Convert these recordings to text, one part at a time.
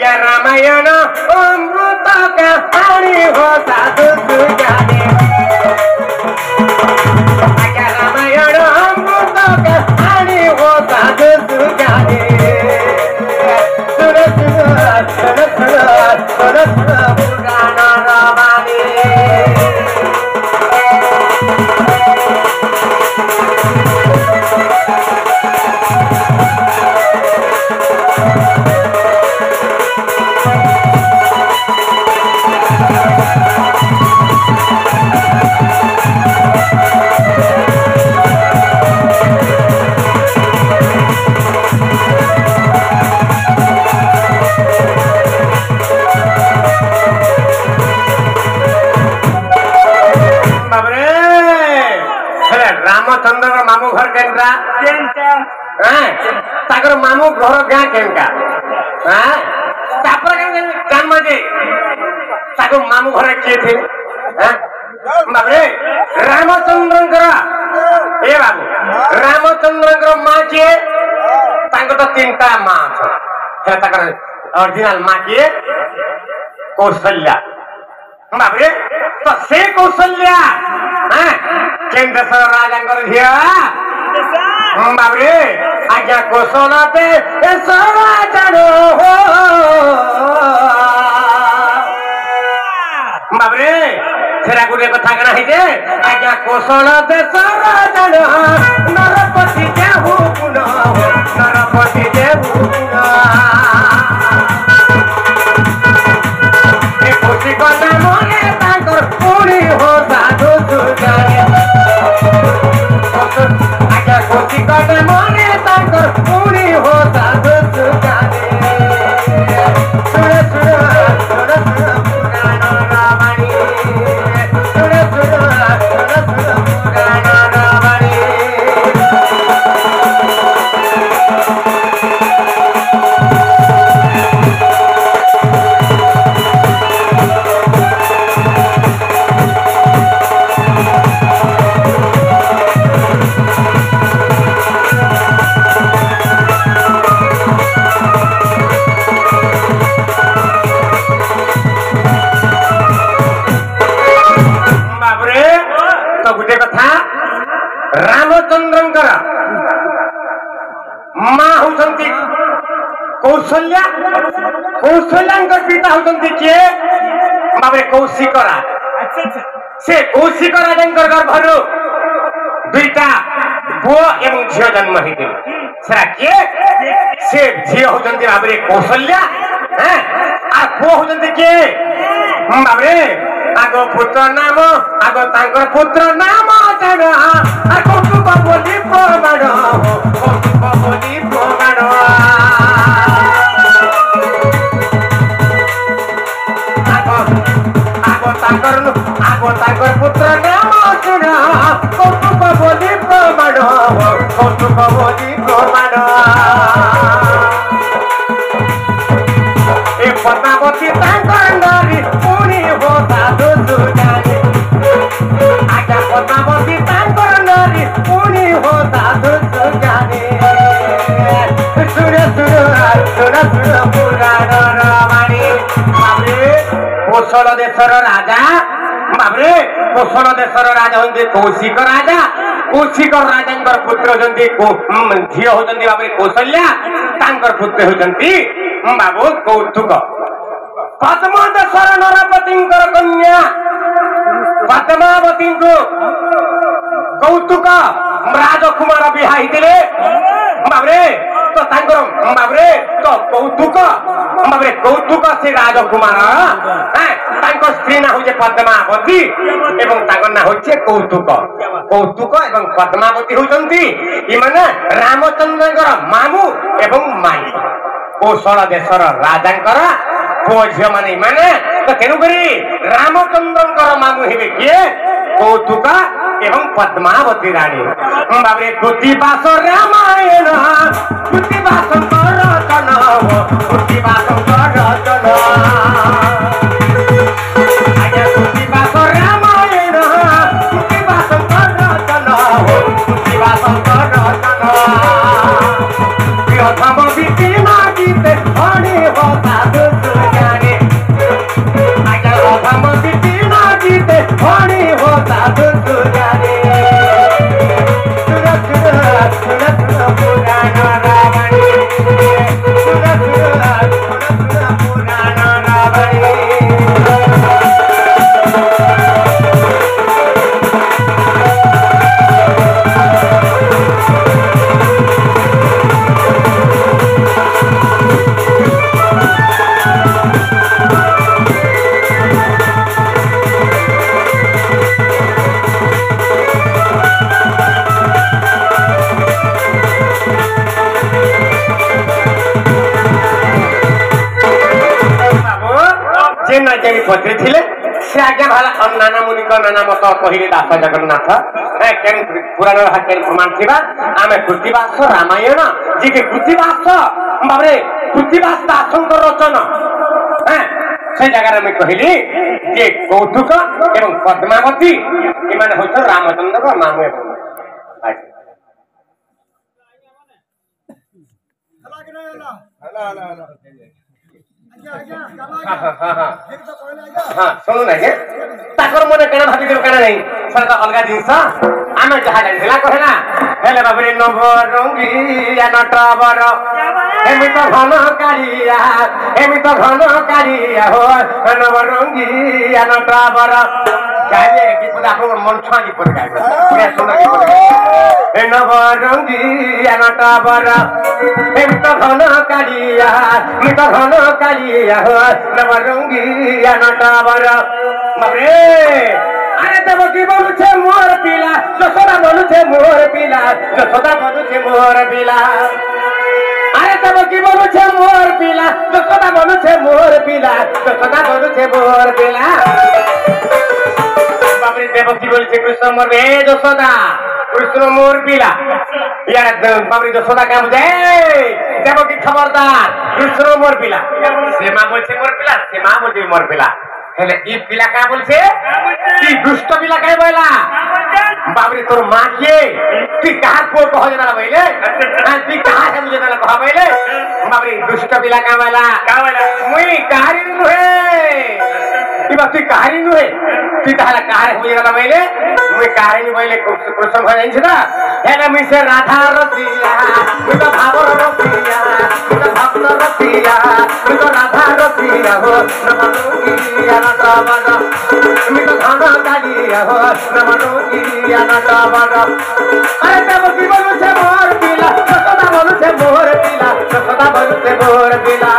आज्ञा रामायण अमृत कहानी हो साधु जाने आज्ञा रामायण अमृत कहानी हो साधु जाने सुन पुराण रामानी रामचंद्र मामू घर केनका मामू घर गाँ केनका कान मजे मामू घर किए थे बाबरे रामचंद्र ए बाबू रामचंद्र माँ किए तो तीनटा माँ ओरिजिनल माँ किए कौशल्या बाबरे तो से कौशल्या केन्द्र राजा झिया बाबरे आज्ञा कौशलते जानो हो बाबरे सेरा गुटे कथा कना है आज्ञा कौशलते जानो नरपति देहु पुनः नरपति देहु पुनः हो साधु सुजाने आज्ञा कोटि कटे मने ताकर पुणी हो साधु सुजाने सुन पुराण रामानी सुन पुराण रामानी रामचंद्र माँ होती कौशल्या कौशल्या पिता होती किए बाबे कौशिक राजा से कौशिक राजा गर्भर दुईटा पुओ एवं झील जन्म होते किए से झील होती बाबे कौशल्या पुओ होती किए बाबे आगो पुत्र नाम आगो तांकर पुत्र नाम जानो कौतुक बोली प्रमाण कौतुक बोली प्रमाण आगो तांकर पुत्र नाम जानो कौतुक बोली प्रमाण कौतुक बोली प्रमाण ए पद्मावती तांकर नारी पुणी हो साधु सुजाने आज्ञा पद्मावती तांकर नारी पुणी हो साधु सुजाने सुन पुराण रामानी बाबरे कौशल देशर राजा बाबरे कौशल देशर राजा होते कौशिक राजा कौशिक राजा पुत्र होती झील होती बाबरे कौशल्या तांकर पुत्र होती बाबू कौतुक पद्म देशर नरपति कन्या पद्मावती को कौतुक राजकुमार बिहाई बाबरे तो बाबरे तो कौतुक बाबरे कौतुक से राजकुमार स्त्री ना हूँ पद्मावती एवं ना हूँ कौतुक कौतुक एवं पद्मावती होती इमाने रामचंद्र मामू एवं माई कौशल देशर राजा पुओ झील मान इमाने तो तेणुक रामचंद्र मामू हे किए कौतुक एवं पद्मावती रानी बाबरे कृतिवास रामायण कृतिवास रचन कृतिवास रचन आज्ञा कृतिवास रामायण कृतिवास रचन कृतिवास रचन प्रथम बीती मागिते हणी हो साधु केन राज्य पत्री थिले से आज्ञा भाला नाना मुनि नाना मत कहिले दास जगन्नाथ केन पुराण केन प्रमाण थिबा आमे कृतिवास रामायण जे के कृतिवास बाबरे कृतिवास दासंक रचना से जगह में कहली जे कौतुक एवं पद्मावती इमाने होत रामचंद्र को मामू शुणु ना मन कण भाभी कण नहीं सर अलग जिनस आम जहाँ जाना कहला हेले बाबरे नवरंगिया नटवर एमि तो घन कालिया एमि तो घन कालिया हो नवरंगिया नटवर गाइले गीत आपन मन छुआ गीत गाइबे पुरा सुन गीत ए नवरंगिया नटवर एमि तो घन कालिया एमि तो घन कालिया हो नवरंगिया नटवर बाबरे अरे तब की बोलू छे मोर पिला जसोदा बोलू छे मोर पिला जसोदा बोलू छे मोर पिला अरे तब की बोलू छे मोर पिला जसोदा बोलू छे मोर पिला जसोदा बोलू छे मोर पिला बाबरे देव की बोलू छे कृष्ण मोर ए जसोदा कृष्ण मोर पिला यार बाबरे जसोदा का मुझे देव की खबरदार कृष्ण मोर पिला से मां बोल छे मोर पिला से मां बोल छे मोर पिला हेले ई पिला का बोलछे की दुष्ट पिला काय बोला बाबरे तोर मां के तू कहा को कह जना बइले तू कहा के मुझे जना कह बइले बाबरे दुष्ट पिला का बोला मुई कारी नुहे ई बात तू कारी नुहे तू कहा कार हो जना बइले मुई कारी नु बइले कृष्ण भजन छदा हेले मी से राधा रतिया तू तो भावर रतिया तू तो भक्त रतिया तू तो राधा रतिया हो नमोगिया नटवर मी तो घन कालिया हो नमोगिया नटवर अरे तब की बोलू छे मोर पिला सदा बोलू छे मोर पिला सदा बोलू छे मोर पिला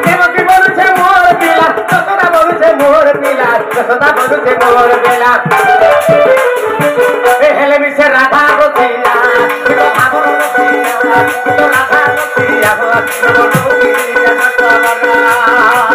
तब की बोलू छे मोर पिला सदा बोलू छे मोर पिला सदा बोलू छे मोर पिला ए हेले मी से राधा रतिया मी तो भावर रतिया मी तो राधा रतिया हो नमोगिया नटवर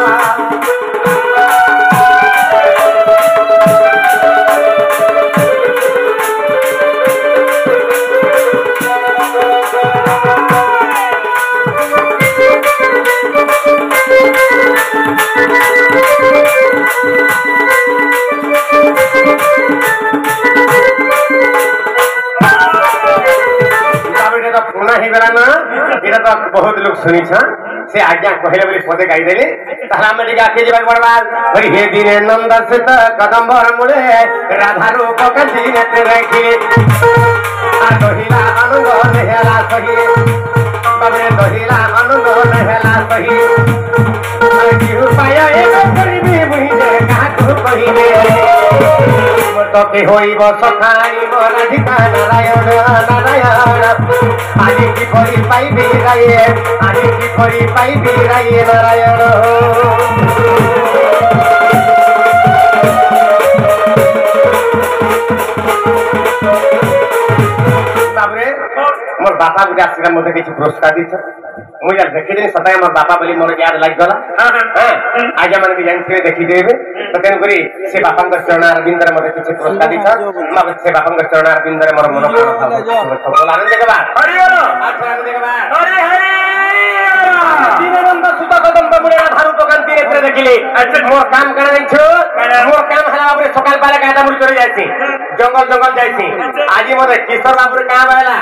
बहुत लोग सुनी से आज्ञा कहले बोली पदे गाई देले ताला में दिगा के जीवन बर्बाद भई हे दिने नंद सित कदम्बर मुळे राधा रूप कंदी नेत रखी आ दोहिला अनुग नेहला सही बाबरे दोहिला अनुग नेहला सही की उपाय एक करिबी मुहिने काकू कहिबे तो के होइबो सखाई मोर अधिका नारायण नारायण आदि की परी पाई बिराए आदि की परी पाई बिराए नारायण बाबरे मोर बापा गुजा आश्रम मते किछ पुरस्कार दिछ मुझे यार देखि दिन सताय मोर बापा बोली मोर याद लाग गला आज मन के जान देखि देबे तो तेन करी से बापा के चरण अरविंद रे मते किछ पुरस्कार दिछ मते से बापा के चरण अरविंद रे मोर मन बोल आनंद के बाद हरि बोल अच्छा आनंद के बाद हरि हरि दीनबंधु सुत कदम मुरे धारू तो कांति रे देखिले अच्छा मोर काम करा नहीं छो मोर काम हला बाबरे सकाल पाले गादा मुरी करे जायसी जंगल जंगल जायसी आज मोर किशोर बाबरे काम आला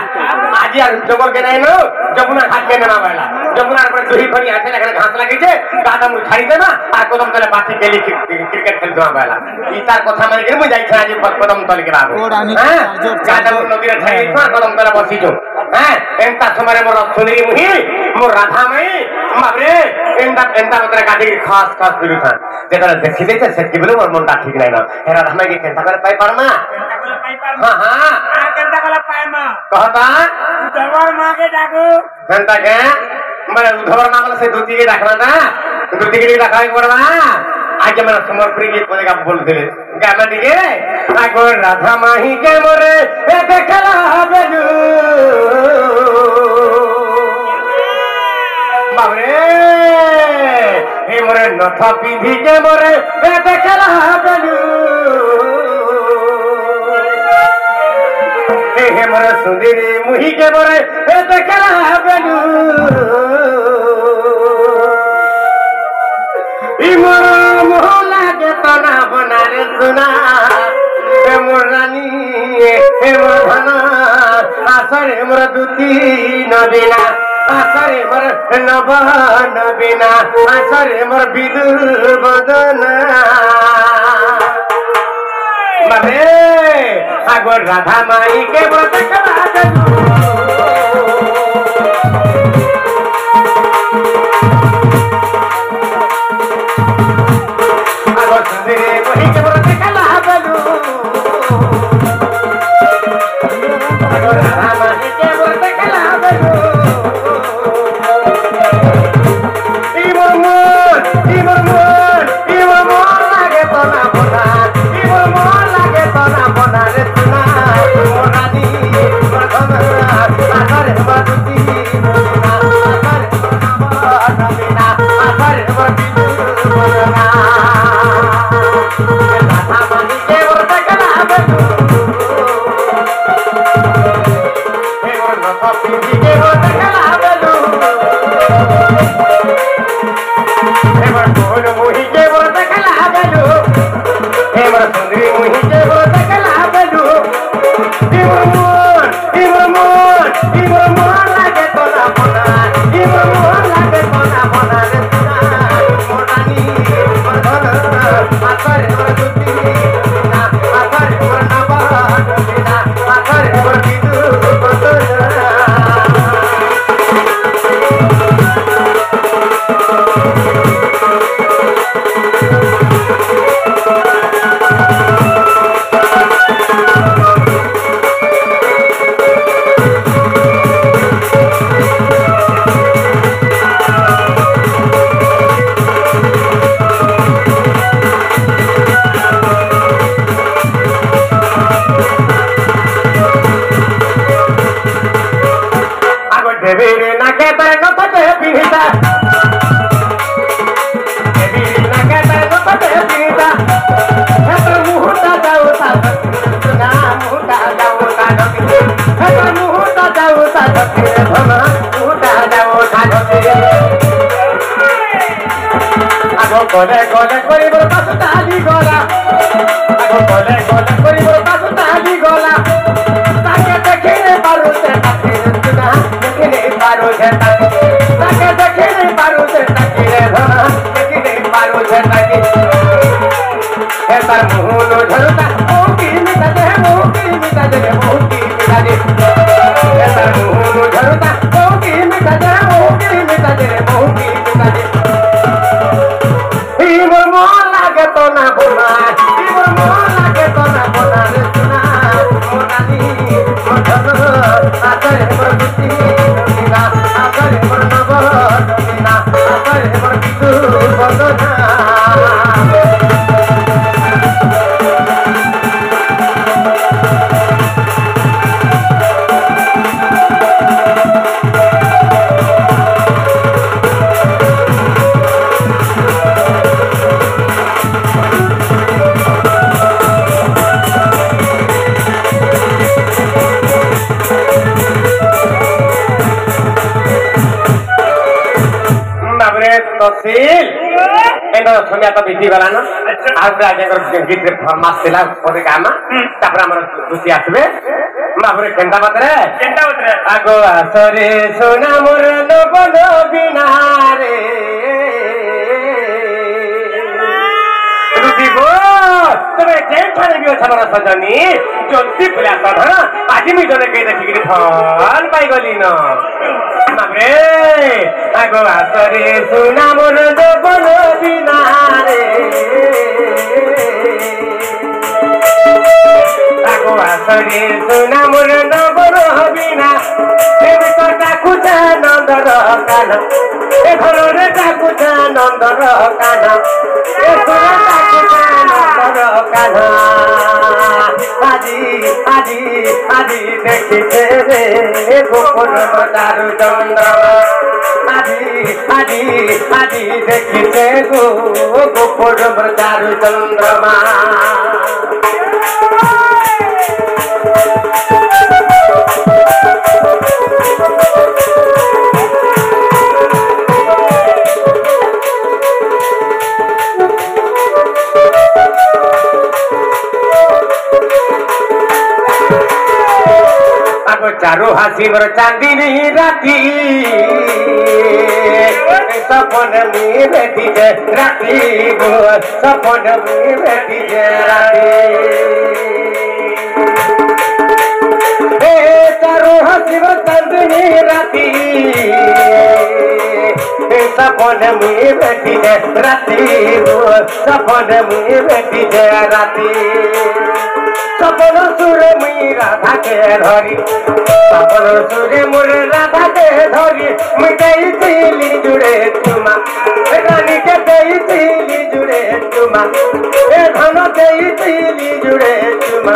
आज यार जंगल के नहीं नो जमुना घाट के नाम आला जमुना पर दुही फनी आछे लगे घास लागी छे गादा मुरी छाड़ी देना आ कदम तले पाठी खेली क्रिकेट खेल दवा आला ई तार कथा माने के मुई जाई छ आज कदम तले के बाबू गादा मुरी नदी रे छाड़ी छ कदम तले बसी जो एंता समय मोर सुनी मुही मोर राधा मई बाबरे एंता एंता मते गादी खास खास बिरु था जेता देखि दे से कि बोले मोर मनटा ठीक नै ना हे राधा मई के केंता करे पाई परमा हां हां केंता कला पाई मा कहता उधवर मां के डाकू केंता के मैं उधवर मां से दूती के डाकना ना दूती के डाकाई पड़वा आज मैं समर्पण के कोने बोल दिले गाना दिगे आगो राधा माही के मोरे ए देखला बेलू बाबरे हे मोरे नथ पिंधि के मोरे देखला बेलू हे मोरे सुंदरी मुही के मोरे देखला बेलू ई मोर मोह लागे तना बना रे सुना हे मोर रानी हे मोर धना आसरे मोर दुती नबीना आसरे मोर नभ नबीना आसरे मोर विदुर बदना बाबे आगो राधा माई के व्रत करा आगो सुंदरी वही के व्रत कला बलू आगो राधा माई के व्रत कला बलू लागे तो ना बोला लागे तो ना बोला रे सुना मोरानी मधना आकर बदती आकर नबीना आकर बदती मधना राधा मानी के व्रत कला बलू हे वो नथ पिंधि के व्रत कला बलू हे वो ढोल मुही के व्रत कला बलू हे वो सुंदरी मुही के व्रत कला बलू हे वो मोर लागे तो ना बना हे वो मोर लागे तो ना बना रे सुना मोरानी मधना आकर बदती ना आकर नभ नबीना आकर विदुर बदना देवी ना कहता है न पते पीता देवी ना कहता है न पते पीता है मुहूर्ता जाओ सा ना मुहूर्ता जाओ सा है मुहूर्ता जाओ सा भला मुहूर्ता जाओ सा आगो कोले कोले कोई बर पास ताली गोला आगो कोले कोले कोई बर पास ताली गोला ताके देखे पारो से ताके सुना पारो से ताके देखे नहीं पारो से ताके रे धना देखे नहीं पारो से ताके हे तार मुहलो झलता मोकी मिटा दे मोकी मिटा दे मोकी मिटा दे हे तार मुहलो झलता मोकी मिटा दे मोकी मिटा दे मोकी मिटा दे ही मोर लागे तो ना बोला ही मोर लागे तो ना बोला रे सुना मोरानी मधना आकर बदती आकर नभ नबीना आकर विदुर बदना तहसील एनो सोनिया तो विधि वाला ना आज राजा कर गीत फरमास दिला ओरे कामा तापर हमर दुसी आसबे माबरे केंदा बतरे आगो आसरे सोना मोर नबन बिना रे रुदी गो तबे जे ठाने बियो छमरा सजनी जल्दी पुला सना आजि मी जने के देखि कि फल पाई गली न माबरे आगो आसरे सोना मोर नबन बिना रे आगो आसरे सोना मोर नबन बिना ए बेटा कुचा नंदर काना ए घरे कुचा नंदर काना ए सोना कुचा नंदर काना आजी आजी आजी देखिते रे गोकुल दारु चंद्रमा आजी আজি আজি দেখিছে গো গোপর চারু চন্দ্রমা चारो हासी मोर चांदनी राती सपन में बैठी जे राती गो सपन में बैठी जे राती चारो हासी मोर चांदनी राती सपन में बैठी जे राती गो सपन में बैठी जे राती सपन सुर मुई राधा के धरी सपन सुरे मोर राधा के धरी मुई देइली जुड़े तुमा रानी के देइली जुड़े तुमा ए धन देइली जुड़े तुमा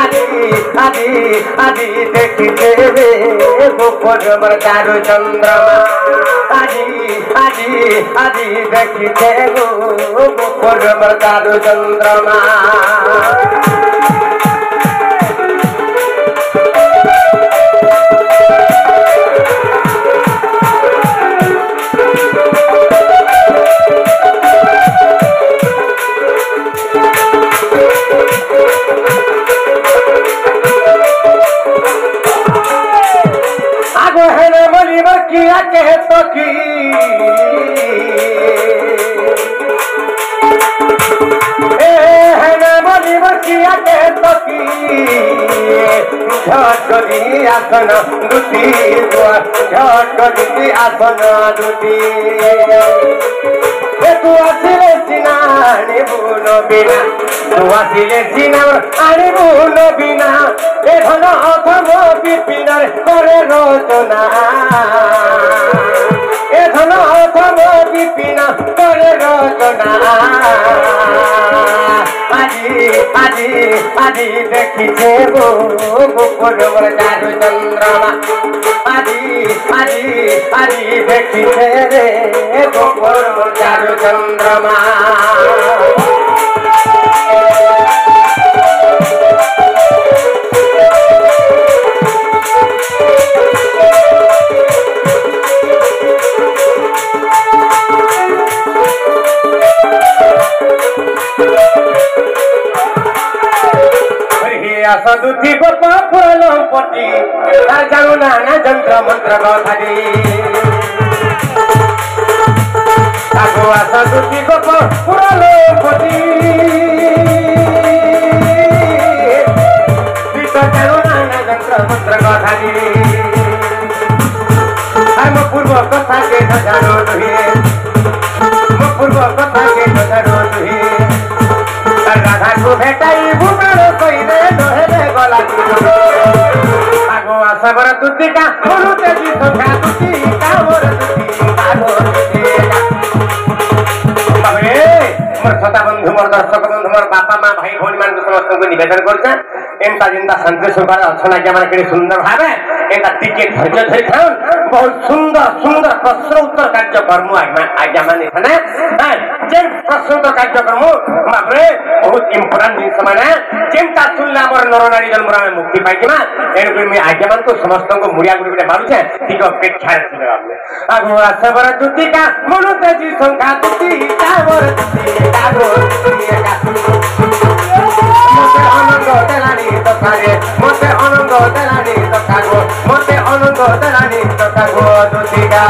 आजी आजी आजी देखी देवे गोपर मोर चारु चंद्रमा आजी आजी आजी देखी देवो गोपर मोर चारु चंद्रमा किया कह तो की है ना बोली किया कह तो की झटकली आसन दुती झटकली आसन दुती तू आसिले सिना आनिबुन बिना तू आसिले सिना आनिबुन बिना ए धन अथम विपिन करे रचना ए धन अथम विपिन करे रचना আজি আজি আজি দেখিছে গো গোপর মোর চারু চন্দ্রমা আজি আজি আজি দেখিছে রে গোপর মোর চারু চন্দ্রমা सदुति गोप पुरानो पटी जानु नाना जंत्र मंत्र गथारी आगो सदुति गोप पुरानो पटी जानु नाना जंत्र मंत्र गथारी म पूर्व कथा के जानो तुहे म पूर्व कथा के जानो तुहे राधा को भेटाई भूगोल कइले दोहरे गला आगो आसबर दुतिका बोलुते जी संख्या दुतिका मोर दुतिका बाबरे मोर छोटा बंधु मोर दर्शक बंधु मोर बापा माँ भाई भौणी मान समस्त को निवेदन करछे एंता जिंदा शांति सुखार अच्छना के माने केडी सुंदर भाबे एंता टिके धैर्य धरि खान बहुत सुंदर सुंदर प्रश्न उत्तर कार्यक्रम आज्ञा माने थाने जे प्रश्न उत्तर कार्यक्रम बाबरे बहुत इम्पोर्टेंट जिनिस माने चिंता सुनला मोर नरनारी जन्म में मुक्ति पाइकिमा एनु मैं आज्ञा मान को समस्त को मुड़िया गुड़ी मारुछे ठीक अपेक्षा थिले आपने आगो आसबर दुतिका मनुते जी संख्या दुतिका मोर दुतिका मोर दुतिका मोते आनंद देलानी तथारे मोते आनंद देलानी तथा गो मोते आनंद देलानी तथा गो दुतिका